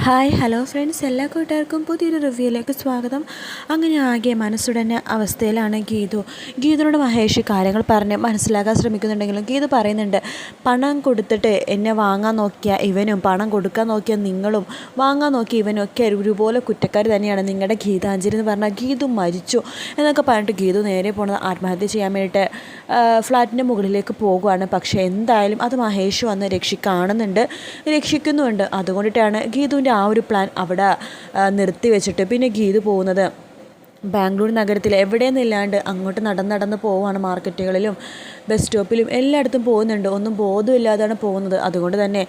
Hi hello friends, എല്ലാ കൂട്ടുകാർക്കും പുതിയൊരു റിവ്യൂയിലേക്ക് സ്വാഗതം. അങ്ങനെ ആകെ മനസ്സുടഞ്ഞ അവസ്ഥയിലാണ് ഗീതുവിനോട് മഹേഷ് കാര്യങ്ങൾ പറഞ്ഞ് മനസ്സിലാക്കാൻ ശ്രമിക്കുന്നുണ്ടെങ്കിലും ഗീതു പറയുന്നുണ്ട്, പണം കൊടുത്തിട്ട് എന്നെ വാങ്ങാൻ നോക്കിയ ഇവനും പണം കൊടുക്കാൻ നോക്കിയ നിങ്ങളും വാങ്ങാൻ നോക്കിയ ഇവനും ഒക്കെ ഒരുപോലെ കുറ്റക്കാർ തന്നെയാണ്. നിങ്ങളുടെ ഗീതാഞ്ജലി എന്ന് പറഞ്ഞാൽ ഗീതു മരിച്ചു എന്നൊക്കെ പറഞ്ഞിട്ട് ഗീതു നേരെ പോണത് ആത്മഹത്യ ചെയ്യാൻ വേണ്ടിയിട്ട് ഫ്ലാറ്റിൻ്റെ മുകളിലേക്ക് പോകുകയാണ്. പക്ഷേ എന്തായാലും അത് മഹേഷ് വന്ന് രക്ഷിക്കുന്നുമുണ്ട്. അതുകൊണ്ടിട്ടാണ് ഗീതുവിൻ്റെ ആ ഒരു പ്ലാൻ അവിടെ നിർത്തി വെച്ചിട്ട് പിന്നെ ഗീതു പോകുന്നത് ബാംഗ്ലൂർ നഗരത്തിൽ എവിടെയെന്നില്ലാണ്ട് അങ്ങോട്ട് നടന്ന് പോവുകയാണ്. മാർക്കറ്റുകളിലും ബസ് സ്റ്റോപ്പിലും എല്ലായിടത്തും പോകുന്നുണ്ട്. ഒന്നും ബോധമില്ലാതാണ് പോകുന്നത്. അതുകൊണ്ട് തന്നെ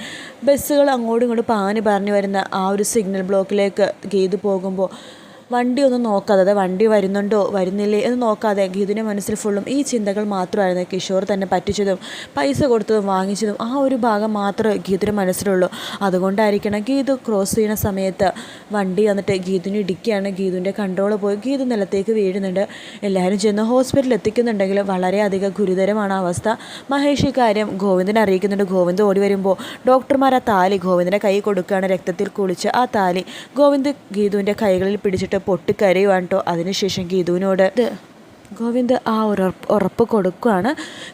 ബസ്സുകൾ അങ്ങോട്ടും ഇങ്ങോട്ടും പറഞ്ഞു വരുന്ന ആ ഒരു സിഗ്നൽ ബ്ലോക്കിലേക്ക് ഗീതു പോകുമ്പോൾ വണ്ടി ഒന്നും നോക്കാതെ, അതായത് വണ്ടി വരുന്നുണ്ടോ വരുന്നില്ലേ എന്ന് നോക്കാതെ ഗീതുവിൻ്റെ മനസ്സിൽ ഫുള്ളും ഈ ചിന്തകൾ മാത്രമായിരുന്നു. കിഷോർ തന്നെ പറ്റിച്ചതും പൈസ കൊടുത്തതും വാങ്ങിച്ചതും ആ ഒരു ഭാഗം മാത്രമേ ഗീതുവിൻ്റെ മനസ്സിലുള്ളൂ. അതുകൊണ്ടായിരിക്കണം ഗീതു ക്രോസ് ചെയ്യുന്ന സമയത്ത് വണ്ടി വന്നിട്ട് ഗീതുവിനെ ഇടിക്കുകയാണ്. ഗീതുവിൻ്റെ കൺട്രോൾ പോയി ഗീതു നിലത്തേക്ക് വീഴുന്നുണ്ട്. എല്ലാവരും ചെന്ന് ഹോസ്പിറ്റലിൽ എത്തിക്കുന്നുണ്ടെങ്കിൽ വളരെയധികം ഗുരുതരമാണ് അവസ്ഥ. മഹേഷ് ഈ കാര്യം ഗോവിന്ദനെ അറിയിക്കുന്നുണ്ട്. ഗോവിന്ദ് ഓടി വരുമ്പോൾ ഡോക്ടർമാർ ആ താലി ഗോവിന്ദൻ്റെ കൈ കൊടുക്കുകയാണ്. രക്തത്തിൽ കുളിച്ച് ആ താലി ഗോവിന്ദ് ഗീതുവിൻ്റെ കൈകളിൽ പിടിച്ചിട്ട് പൊട്ടിക്കരയുവാണ് കേട്ടോ. അതിനുശേഷം ഗീതുവിനോട് ഗോവിന്ദ് ആ ഉറപ്പ് കൊടുക്കുകയാണ്.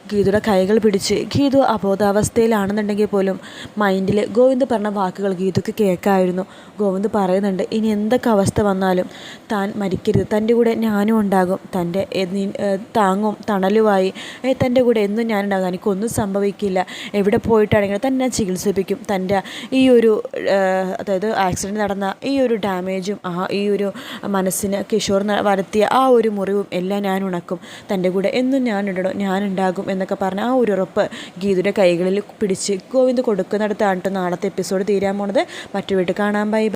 ഗീതുയുടെ കൈകൾ പിടിച്ച് ഗീതു അബോധാവസ്ഥയിലാണെന്നുണ്ടെങ്കിൽ പോലും മൈൻഡിൽ ഗോവിന്ദ് പറഞ്ഞ വാക്കുകൾ ഗീതുക്ക് കേൾക്കാമായിരുന്നു. ഗോവിന്ദ് പറയുന്നുണ്ട്, ഇനി എന്തൊക്കെ അവസ്ഥ വന്നാലും താൻ മരിക്കരുത്, തൻ്റെ കൂടെ ഞാനും ഉണ്ടാകും, തൻ്റെ താങ്ങും തണലുമായി തൻ്റെ കൂടെ എന്നും ഞാനുണ്ടാകും, എനിക്കൊന്നും സംഭവിക്കില്ല, എവിടെ പോയിട്ടാണെങ്കിലും തന്നെ ഞാൻ ചികിത്സിപ്പിക്കും, തൻ്റെ ഈ ഒരു അതായത് ആക്സിഡൻറ്റ് നടന്ന ഈ ഒരു ഡാമേജും ഈ ഒരു മനസ്സിന് കിഷോർ വരുത്തിയ ആ ഒരു മുറിവും എല്ലാം ഞാൻ ഉണക്കും, തൻ്റെ കൂടെ എന്നും ഞാനുണ്ടാകും എന്നൊക്കെ പറഞ്ഞ് ആ ഒരു ഉറപ്പ് ഗീതുയുടെ കൈകളിൽ പിടിച്ച് ഗോവിന്ദ് കൊടുക്കുന്നിടത്താണ് നാളത്തെ എപ്പിസോഡ് തീരാൻ പോണത്. മറ്റു വീട്ടിൽ കാണാൻ. ബൈ.